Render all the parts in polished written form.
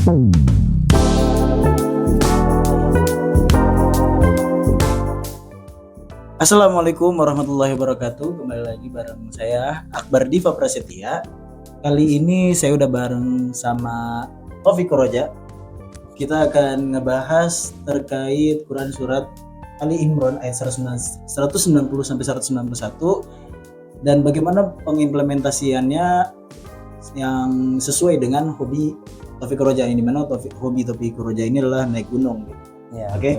Assalamualaikum warahmatullahi wabarakatuh. Kembali lagi bareng saya Akbar Diva Prasetya. Kali ini saya udah bareng sama Taufik Roja. Kita akan ngebahas terkait Quran surat Ali Imran ayat 190 sampai 191 dan bagaimana pengimplementasiannya yang sesuai dengan hobi Taufik Roja ini, dimana hobi Taufik Roja ini adalah naik gunung. Ya, Oke.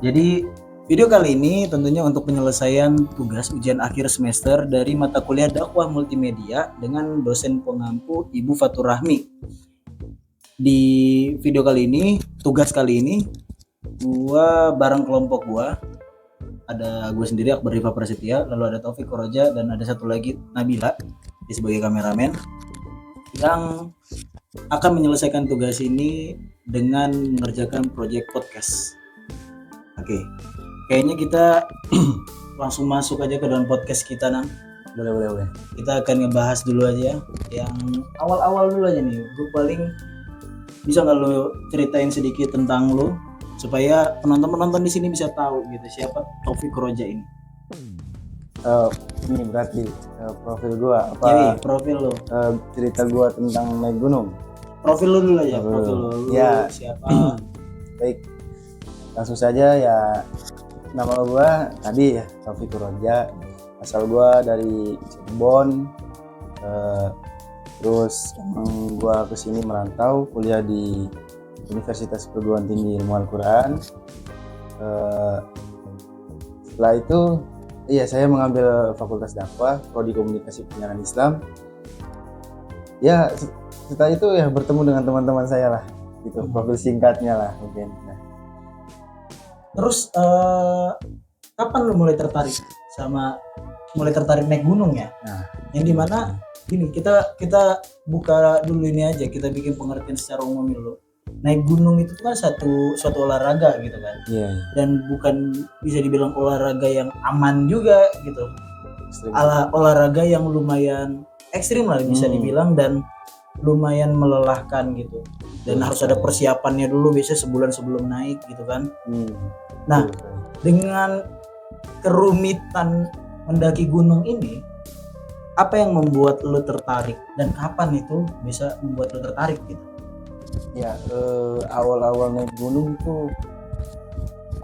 Jadi video kali ini tentunya untuk penyelesaian tugas ujian akhir semester dari mata kuliah dakwah multimedia dengan dosen pengampu Ibu Fatur Rahmi. Di video kali ini, tugas kali ini, gua bareng kelompok gua. Ada gue sendiri Akbar Diva Prasetya, lalu ada Taufik Roja dan ada satu lagi Nabila sebagai kameramen yang akan menyelesaikan tugas ini dengan mengerjakan proyek podcast. Oke. Kayaknya kita langsung masuk aja ke dalam podcast kita, Nang. Boleh. Kita akan ngebahas dulu aja yang awal-awal dulu aja nih. Gue paling bisa nggak lo ceritain sedikit tentang lo supaya penonton di sini bisa tahu gitu siapa Taufik Roja ini. Ini berarti profil gua apa? Jadi profil lo. Cerita gua tentang naik gunung. Profil lo dulu aja. Profil lo. Ya. Siapa? Baik. Langsung saja ya. Nama gua tadi ya Taufik Roja. Asal gua dari Cirebon. Terus emang gua kesini merantau kuliah di Universitas Perguruan Tinggi Ilmu Al-Quran. Setelah itu iya saya mengambil Fakultas Dakwah Prodi Komunikasi Penyiaran Islam. Ya setelah itu ya bertemu dengan teman-teman saya lah gitu. Profil singkatnya lah mungkin. Nah. Terus kapan lu mulai tertarik naik gunung ya? Nah, yang dimana gini kita buka dulu ini aja, kita bikin pengertian secara umum dulu. Naik gunung itu kan suatu olahraga gitu kan. Iya. Dan bukan bisa dibilang olahraga yang aman juga gitu. Olahraga yang lumayan ekstrim lah bisa dibilang dan lumayan melelahkan gitu. Dan harus ada persiapannya dulu biasanya sebulan sebelum naik gitu kan. Nah, dengan kerumitan mendaki gunung ini, apa yang membuat lo tertarik dan kapan itu bisa membuat lo tertarik gitu? Ya, awal-awal naik gunung tuh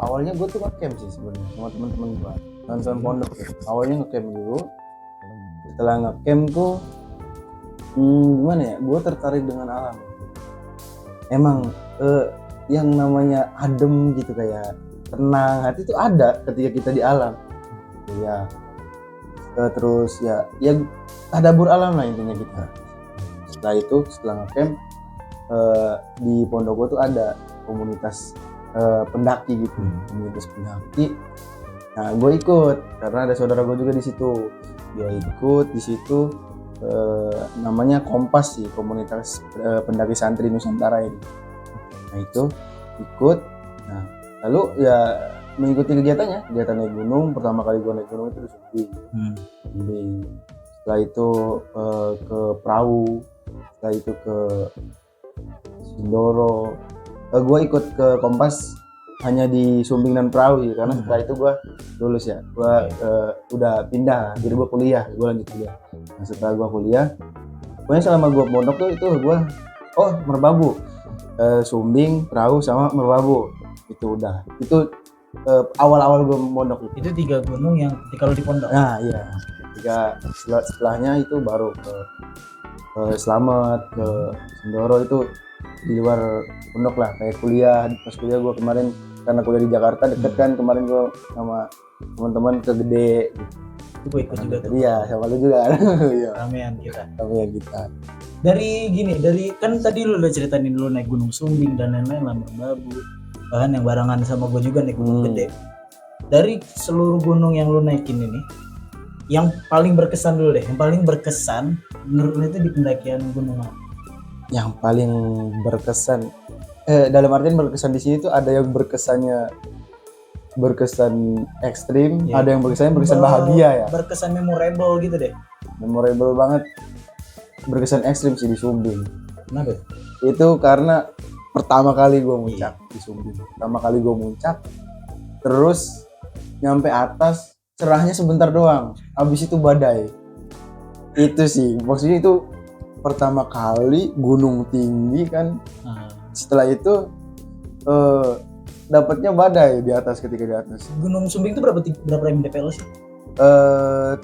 awalnya gue tuh ngecamp sih sebenarnya sama teman-teman gue, teman-teman pondok ya. Awalnya ngecamp dulu. Setelah ngecamp tuh gimana ya? Gue tertarik dengan alam. Emang yang namanya adem gitu, kayak tenang hati itu ada ketika kita di alam. Ya. Terus ya tadabbur alam lah intinya kita. Setelah itu setelah ngecamp di pondok gue tuh ada komunitas pendaki gitu, komunitas pendaki. Nah gue ikut karena ada saudara gue juga di situ. Dia ikut di situ, namanya Kompas sih, komunitas pendaki santri Nusantara ini. Nah itu ikut. Nah lalu ya mengikuti kegiatan naik gunung. Pertama kali gue naik gunung itu di Sumbing. Setelah itu ke perahu, setelah itu ke Sindoro. Gue ikut ke Kompas hanya di Sumbing dan perahu ya, karena setelah itu gue lulus ya. Gue udah pindah, jadi gue kuliah, gue lanjut kuliah. Nah setelah gue kuliah, pokoknya selama gue pondok tuh itu gue merbabu, Sumbing, perahu sama merbabu. Itu udah, itu awal-awal gue pondok itu 3 gunung yang ketika lo di pondok. Nah iya, setelahnya itu baru ke Slamet, ke Sindoro, itu di luar pondok lah, kayak kuliah. Pas kuliah gue kemarin karena kuliah di Jakarta deket kan, kemarin gue sama teman-teman ke Gede gitu. Gue ikut juga tuh. Iya sama lu juga. Ramean kita. Dari Kan tadi lu udah ceritain dulu naik gunung Sumbing dan lain-lain lah, merbabu. Bahkan yang barengan sama gue juga naik gunung Gede. Dari seluruh gunung yang lu naikin ini, yang paling berkesan dulu deh, yang paling berkesan menurut lu itu di pendakian gunung apa? Yang paling berkesan, dalam artian berkesan di sini tuh ada yang berkesan ekstrim, ada yang berkesan bahagia ya. Berkesan memorable gitu deh. Memorable banget. Berkesan ekstrim sih di Sumbing. Kenapa? Itu karena pertama kali gue muncak di Sumbing. Pertama kali gue muncak, terus nyampe atas, cerahnya sebentar doang. Habis itu badai. Itu sih, maksudnya itu pertama kali gunung tinggi kan. Setelah itu dapatnya badai di atas ketika di atas. Gunung Sumbing itu berapa mdpl sih?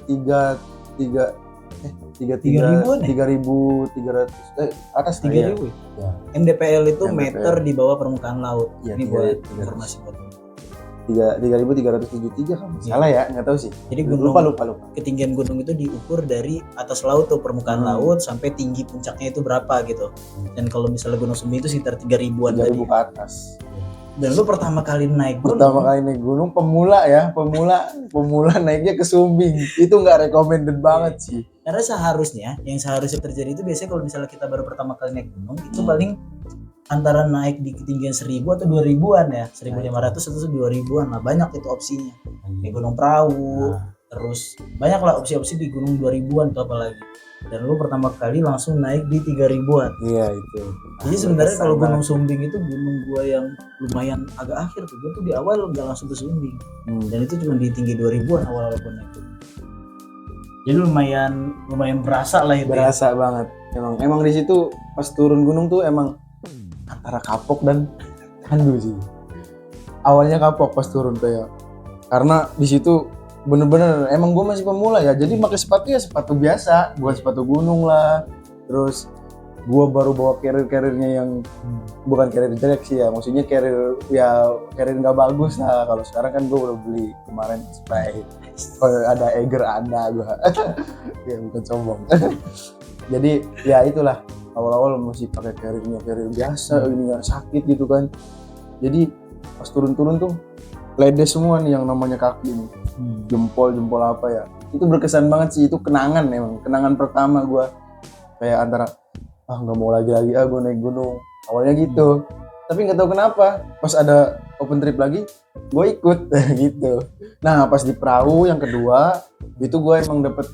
Tiga ribuan ya? 3.300 atas 3.000 ya. mdpl itu MDPL. meter di bawah permukaan laut. Iya, Ini buat 3.300. informasi buat 3.373 kan? Salah ya, nggak tahu sih. Jadi gunung, lupa. ketinggian gunung itu diukur dari atas laut tuh, permukaan laut sampai tinggi puncaknya itu berapa gitu. Dan kalau misalnya Gunung Sumbing itu sekitar 3.000-an 3.000 tadi. ke atas. Dan lu pertama kali naik gunung. Pertama kali naik gunung, pemula naiknya ke Sumbing. Itu nggak recommended banget sih. Karena yang seharusnya terjadi itu biasanya kalau misalnya kita baru pertama kali naik gunung itu paling antara naik di ketinggian 1.000 atau 2.000-an ya, 1.500 atau 2.000-an lah, banyak itu opsinya. Di gunung perahu, terus banyak lah opsi-opsi di gunung 2.000-an tuh apalagi. Dan lu pertama kali langsung naik di 3.000-an. Iya itu. Jadi sebenarnya kalau Gunung Sumbing itu gunung gua yang lumayan agak akhir tuh. Gua tuh di awal nggak langsung ke Sumbing. Dan itu cuma di tinggi 2.000-an awal-awal gua naik. Jadi lumayan berasa lah itu. Berasa banget. Emang di situ pas turun gunung tuh emang antara kapok dan candu sih. Awalnya kapok pas turun kayak, karena di situ bener-bener emang gue masih pemula ya, jadi pakai sepatu ya sepatu biasa, bukan sepatu gunung lah. Terus gue baru bawa carrier-carriernya yang bukan carrier jelek sih ya, maksudnya carrier nggak bagus lah. Kalau sekarang kan gue udah beli kemarin spray, ada Eiger ada gue, ya bukan sombong. Jadi ya itulah, awal-awal masih pakai carrier biasa, ini nggak sakit gitu kan. Jadi pas turun-turun tuh ledes semua nih yang namanya kaki nih. Jempol apa ya, itu berkesan banget sih. Itu kenangan pertama gue, kayak antara nggak mau lagi gue naik gunung awalnya gitu. Tapi nggak tahu kenapa pas ada open trip lagi gue ikut gitu. Nah pas di perahu yang kedua itu gue emang dapet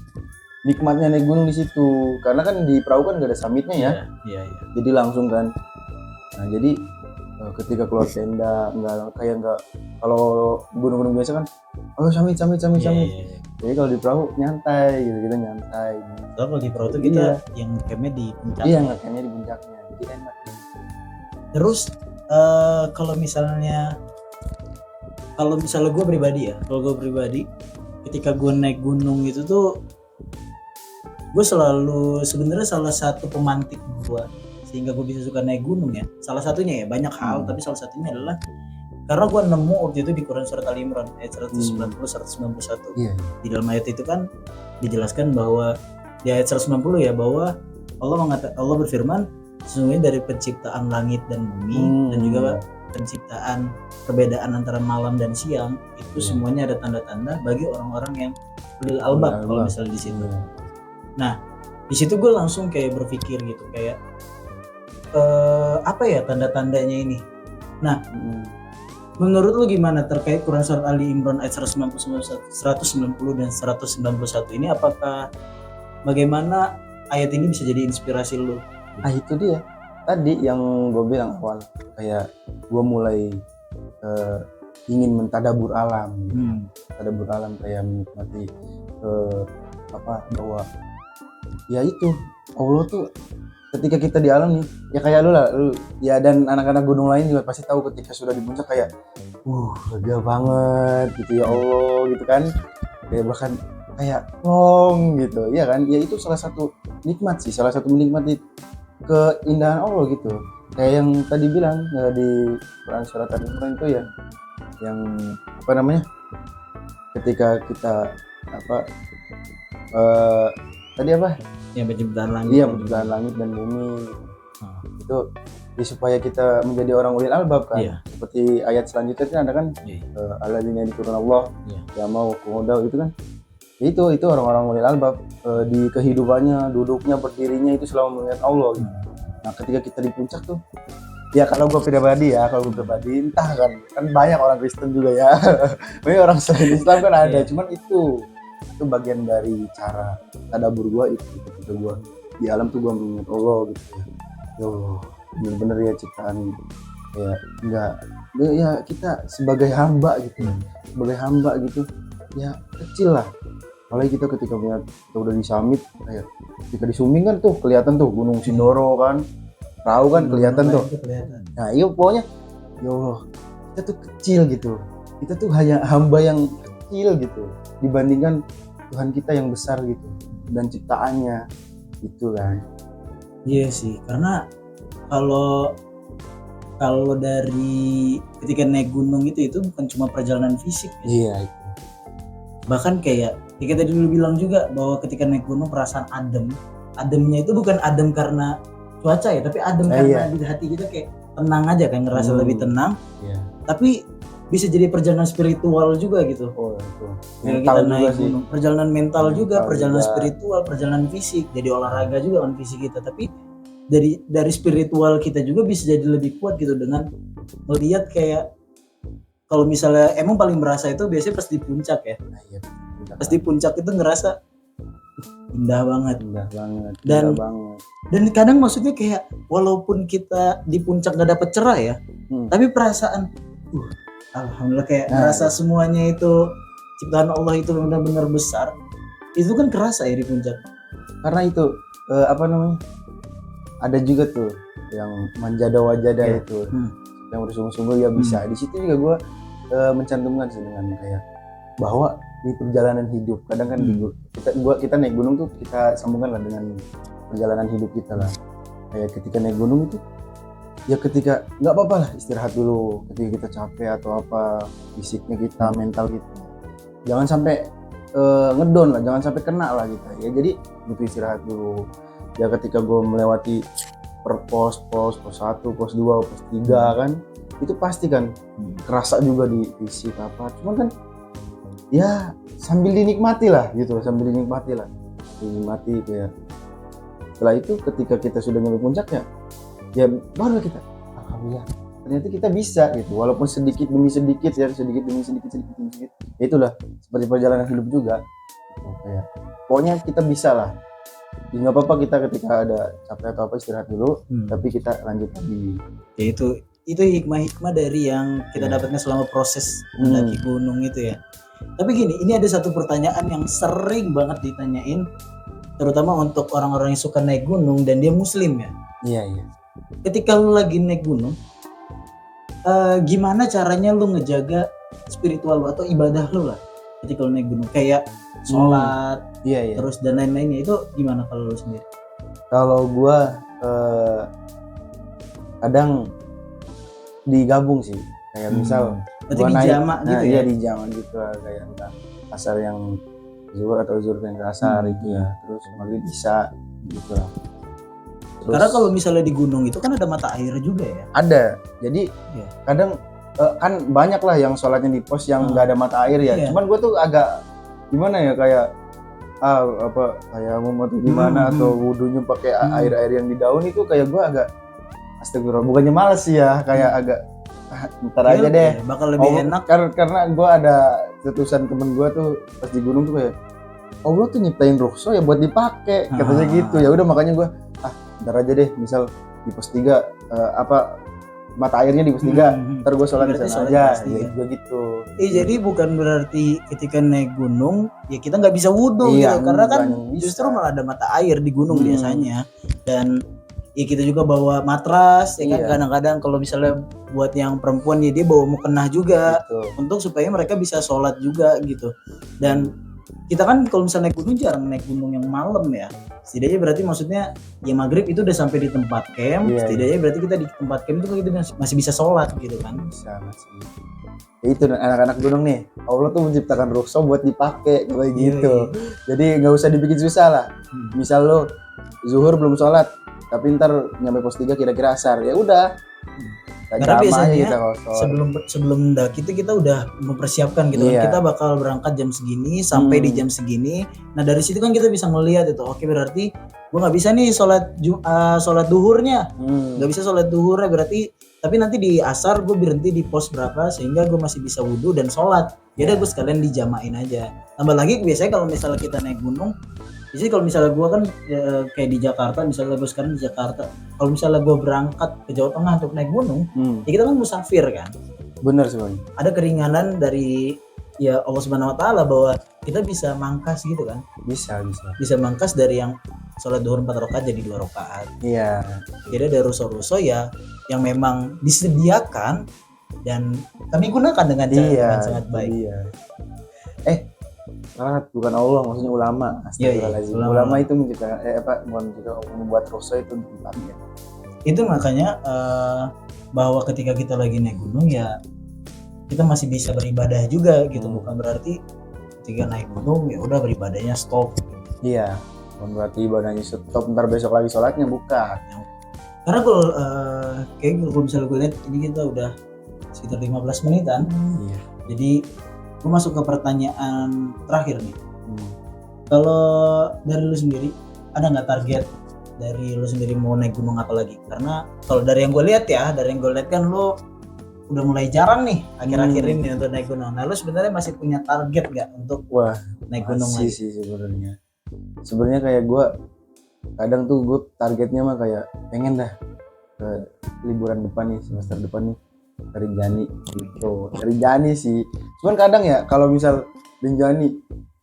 nikmatnya naik gunung di situ, karena kan di perahu kan nggak ada summitnya ya. Iya. Jadi langsung kan. Nah jadi ketika keluar tenda nggak kalau gunung-gunung biasa kan summit. Jadi kalau di perahu nyantai gitu, kita nyantai. Kalau di perahu tuh kita yang campnya di puncaknya. Iya, campnya di puncaknya, jadi enak. Terus kalau misalnya gue pribadi ketika gue naik gunung itu tuh gue selalu sebenarnya salah satu pemantik gue sehingga gue bisa suka naik gunung ya. Salah satunya ya, banyak hal, tapi salah satunya adalah karena gue nemu waktu itu di Quran surat Ali Imran ayat 190 191. Di dalam ayat itu kan dijelaskan bahwa di ayat 190 ya, bahwa Allah berfirman, sesungguhnya dari penciptaan langit dan bumi dan juga penciptaan perbedaan antara malam dan siang itu semuanya ada tanda-tanda bagi orang-orang yang ulil albab kalau misalnya di situ. Nah, di situ gue langsung kayak berpikir gitu, kayak apa ya tanda-tandanya ini. Nah, menurut lu gimana terkait Quran surat Ali Imran ayat 190 dan 191 ini? Apakah bagaimana ayat ini bisa jadi inspirasi lu? Nah itu dia tadi yang gue bilang awal, kayak gue mulai ingin mentadabur alam, tadabur alam, kayak menikmati bahwa ya itu Allah tuh ketika kita di alam nih, ya kayak lu ya, dan anak-anak gunung lain juga pasti tahu ketika sudah di puncak kayak lega banget gitu, ya Allah gitu kan, kayak bahkan kayak long gitu ya kan. Ya itu salah satu nikmat sih, salah satu menikmati keindahan Allah gitu. Kayak yang tadi bilang di Quran surat Al-Imran itu ya, yang apa namanya, ketika kita tadi apa? Yang penciptaan langit. Iya, penciptaan langit dan bumi. Itu ya, supaya kita menjadi orang ulil albab kan. Seperti ayat selanjutnya kan ada kan, alladzina yadhkuruna Allah ya mau kumodal gitu kan. Itu orang-orang ulil albab, di kehidupannya, duduknya, berdirinya itu selalu melihat Allah gitu. Nah, ketika kita di puncak tuh, ya kalau gue pribadi entah kan banyak orang Kristen juga ya. Banyak orang selain Islam kan ada, cuman itu bagian dari cara tadabur gue itu. Ketika gue di alam tuh gue mengingat Allah gitu ya. Ya Allah, bener-bener ya ciptaan ya enggak ya kita sebagai hamba gitu sebagai hamba gitu ya kecil lah. Apalagi kita ketika kita udah di summit kayak ketika di Suming kan tuh kelihatan tuh Gunung Sindoro kan, Perahu kan kelihatan tuh. Nah iya pokoknya ya Allah kita tuh kecil gitu, kita tuh hanya hamba yang kecil gitu dibandingkan Tuhan kita yang besar gitu dan ciptaannya gitu kan. Iya sih, karena kalau dari ketika naik gunung itu bukan cuma perjalanan fisik ya. Iya itu. Bahkan kayak kita tadi dulu bilang juga bahwa ketika naik gunung perasaan ademnya itu bukan adem karena cuaca ya, tapi adem karena di hati kita kayak tenang aja kan, ngerasa lebih tenang. Iya. Tapi bisa jadi perjalanan spiritual juga gitu. Oh itu. Ketika kita naik gunung, perjalanan mental juga, perjalanan spiritual, perjalanan fisik. Jadi olahraga juga kan fisik kita, tapi dari spiritual kita juga bisa jadi lebih kuat gitu dengan melihat kayak kalau misalnya emang paling berasa itu biasanya pas di puncak ya. Nah, iya. Pas di puncak itu ngerasa indah banget. Dan kadang maksudnya kayak walaupun kita di puncak gak dapet cerah ya, tapi perasaan alhamdulillah kayak ngerasa semuanya itu ciptaan Allah itu benar-benar besar. Itu kan kerasa ya di puncak. Karena itu ada juga tuh yang manjada-wajada itu yang bersungguh-sungguh ya bisa. Di situ juga gue mencantumkan sih dengan kayak bahwa di perjalanan hidup kadang kan kita naik gunung tuh kita sambungkan lah dengan perjalanan hidup kita lah. Kayak ketika naik gunung itu ya ketika nggak apa-apa lah istirahat dulu ketika kita capek atau apa fisiknya kita mental kita jangan sampai ngedon lah, jangan sampai kena lah kita ya. Jadi butuh istirahat dulu ya. Ketika gue melewati per pos 1, pos 2, pos 3 kan itu pasti kan kerasa juga di fisik apa, cuman kan ya sambil dinikmati lah dinikmati kayak setelah itu ketika kita sudah nyampe puncaknya ya baru kita alhamdulillah ternyata kita bisa gitu walaupun sedikit demi sedikit ya itulah seperti perjalanan hidup juga gitu, kayak pokoknya kita bisa lah. Ya, nggak apa-apa kita ketika ada capek atau apa istirahat dulu, tapi kita lanjut lagi. Ya itu hikmah-hikmah dari yang kita dapatnya selama proses mendaki gunung itu ya. Tapi gini, ini ada satu pertanyaan yang sering banget ditanyain, terutama untuk orang-orang yang suka naik gunung dan dia muslim ya. Iya. Ketika lu lagi naik gunung, gimana caranya lu ngejaga spiritual lu atau ibadah lu lah ketika lu naik gunung? Kayak sholat, terus dan lain-lainnya itu gimana kalau lu sendiri? Kalau gua kadang digabung sih, kayak misal berarti gua di naik, jamak gitu ya? Iya di jamak gitu lah, kayak entah asar yang zuhur atau zuhur yang asar itu ya, terus maghrib bisa gitu lah. Terus, karena kalau misalnya di gunung itu kan ada mata air juga ya? Ada, jadi kadang kan banyak lah yang sholatnya di pos yang nggak ada mata air ya. Cuman gue tuh agak gimana ya kayak kayak mau atau gimana atau wudhunya pakai air yang di daun itu kayak gue agak astagfirullah, bukannya males sih ya, kayak agak ntar aja deh bakal lebih enak karena gue ada tetusan temen gue tuh pas di gunung tuh kayak Allah tuh nyiptain rukhsah ya buat dipakai katanya gitu. Ya udah makanya gue ntar aja deh misal di pos 3 mata airnya di pos 3 ntar gue sholat di sana aja ya juga gitu. Jadi bukan berarti ketika naik gunung ya kita nggak bisa wudhu gitu, karena kan justru malah ada mata air di gunung biasanya. Dan ya kita juga bawa matras ya kan, kadang-kadang kalau misalnya buat yang perempuan ya dia bawa mukena juga gitu, untuk supaya mereka bisa sholat juga gitu. Dan kita kan kalau misalnya naik gunung jarang naik gunung yang malam ya, setidaknya berarti maksudnya ya maghrib itu udah sampai di tempat camp, setidaknya berarti kita di tempat camp itu kita masih bisa sholat gitu kan. Bisa masih ya itu. Dan anak-anak gunung nih Allah tuh menciptakan rukhsah buat dipakai kayak gitu. Jadi nggak usah dibikin susah lah. Misal lo zuhur belum sholat tapi ntar nyampe pos 3 kira-kira asar, ya udah karena biasanya sebelum mendaki kita udah mempersiapkan gitu kan, kita bakal berangkat jam segini sampai di jam segini. Nah dari situ kan kita bisa melihat itu, oke berarti gue nggak bisa nih sholat duhurnya, nggak bisa sholat duhurnya berarti, tapi nanti di asar gue berhenti di pos berapa sehingga gue masih bisa wudhu dan sholat. Ya udah gue sekalian dijamain aja. Tambah lagi biasanya kalau misalnya kita naik gunung Jadi kalau misalnya gue kan kayak di Jakarta, misalnya gue sekarang di Jakarta, kalau misalnya gue berangkat ke Jawa Tengah untuk naik gunung, ya kita kan musafir kan. Bener sih Bang. Ada keringanan dari ya Allah Subhanahu Wa Taala bahwa kita bisa mangkas gitu kan. Bisa mangkas dari yang sholat duhur 4 rakaat jadi 2 rakaat. Iya. Jadi ada ruso-ruso ya yang memang disediakan dan kami gunakan dengan cara dengan sangat baik. Iya. Bukan Allah, maksudnya ulama. Astagfirullahaladzim. Iya, Ulama itu membuat ruso itu dipakai. Itu makanya bahwa ketika kita lagi naik gunung ya kita masih bisa beribadah juga gitu, bukan berarti ketika naik gunung ya udah beribadahnya stop. Iya, bukan berarti ibadahnya stop ntar besok lagi sholatnya, bukan. Karena kalau misalnya gue lihat ini kita udah sekitar 15 menitan. Iya. Jadi gue masuk ke pertanyaan terakhir nih. Kalau dari lu sendiri ada nggak target dari lu sendiri mau naik gunung apa lagi? Karena kalau dari yang gue lihat kan lu udah mulai jarang nih akhir-akhir ini untuk naik gunung. Nah lu sebenarnya masih punya target nggak untuk naik gunung lagi? Sih sebenarnya kayak gue kadang tuh gue targetnya mah kayak pengen dah ke liburan depan nih, semester depan nih ke Rinjani gitu. Rinjani sih, cuman kadang ya kalau misal Rinjani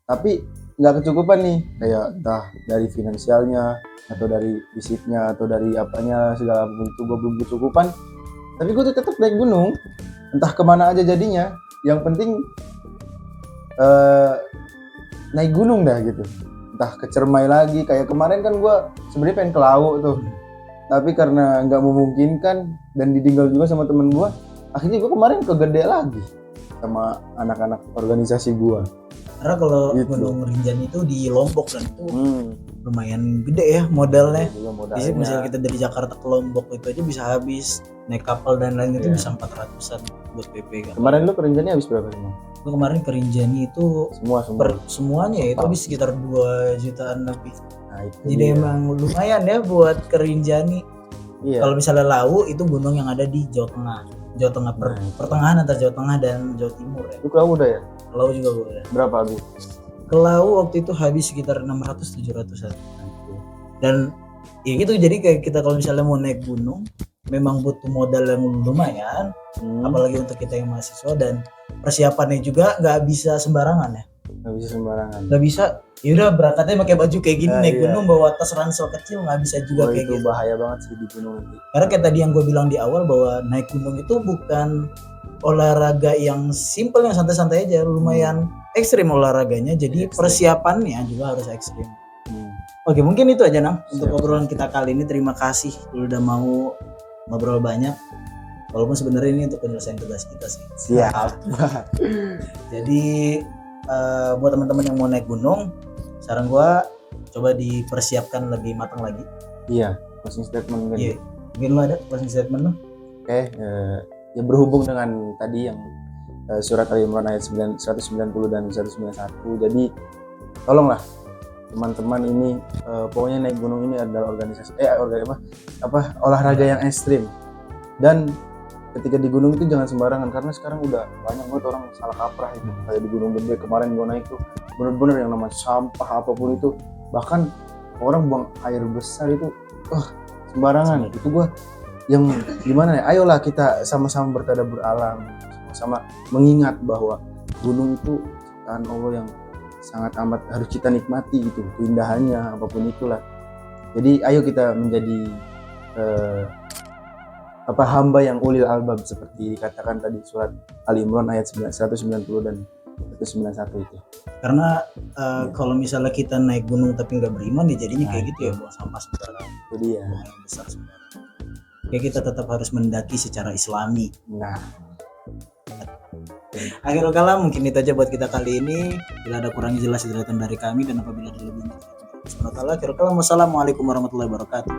tapi nggak kecukupan nih, kayak entah dari finansialnya atau dari fisiknya atau dari apanya segala macam itu gue belum kecukupan, tapi gue tuh tetap naik gunung entah kemana aja jadinya, yang penting naik gunung dah gitu, entah ke Cermai lagi. Kayak kemarin kan gue sebenarnya pengen ke Lawu tuh, tapi karena nggak memungkinkan dan ditinggal juga sama temen gue, akhirnya gue kemarin ke Gede lagi sama anak-anak organisasi gue. Karena kalau Gunung Rinjani itu di Lombok dan itu lumayan gede ya modalnya. Jadi misalnya kita dari Jakarta ke Lombok itu aja bisa habis, naik kapal dan lain itu bisa 400-an buat PP kan. Kemarin lu ke Rinjani habis berapa semua? Gue kemarin ke Rinjani itu semuanya ya itu habis sekitar 2 jutaan lebih. Nah, jadi emang lumayan ya buat ke Rinjani. Iya. Kalau misalnya Lawu itu gunung yang ada di Jawa Tengah pertengahan antara Jawa Tengah dan Jawa Timur ya. Lu ke Lawu udah ya? Lawu juga gue ya. Berapa habis? Ke Lawu waktu itu habis sekitar 600-700an. Dan ya gitu, jadi kayak kita kalau misalnya mau naik gunung memang butuh modal yang lumayan, apalagi untuk kita yang mahasiswa, dan persiapannya juga nggak bisa sembarangan ya. Nggak bisa yaudah berangkatnya pakai baju kayak gini, naik gunung bawa tas ransel kecil, nggak bisa juga kayak itu gitu. Bahaya banget sih di gunung nanti. Karena kayak tadi yang gue bilang di awal bahwa naik gunung itu bukan olahraga yang simple, yang santai-santai aja, lumayan ekstrim olahraganya, jadi persiapannya juga harus ekstrim. Oke, mungkin itu aja Nang untuk obrolan kita kali ini. Terima kasih lu udah mau ngobrol banyak, walaupun sebenarnya ini untuk penyelesaian tugas kita sih. Siap. Jadi buat teman-teman yang mau naik gunung, saran gua coba dipersiapkan lebih matang lagi. Iya, closing statement kan. Iya. Mungkin lu ada closing statement lu? Oke, ya berhubung dengan tadi yang surat Ali Imran ayat 190 dan 191. Jadi tolonglah teman-teman ini, pokoknya naik gunung ini adalah olahraga yang ekstrim. Dan ketika di gunung itu jangan sembarangan, karena sekarang udah banyak banget orang salah kaprah itu. Kayak di Gunung Gede kemarin gue naik tuh bener-bener yang namanya sampah apapun itu, bahkan orang buang air besar itu sembarangan. Itu gue yang gimana ya, ayolah kita sama-sama bertadabbur alam, sama-sama mengingat bahwa gunung itu ciptaan Allah yang sangat amat harus kita nikmati gitu, keindahannya apapun itulah. Jadi ayo kita menjadi hamba yang ulil albab seperti dikatakan tadi surat Ali Imran ayat 190 dan 191 itu. Karena kalau misalnya kita naik gunung tapi nggak beriman ya jadinya kayak gitu ya, buang sampah sembarangan, jadi ya buang yang besar sembarangan. Ya kita tetap harus mendaki secara islami. Nah, akhirul kalam mungkin itu aja buat kita kali ini. Bila ada kurang jelas datang dari kami, dan apabila ada lebihnya, akhirul kalam. Wassalamualaikum warahmatullahi wabarakatuh.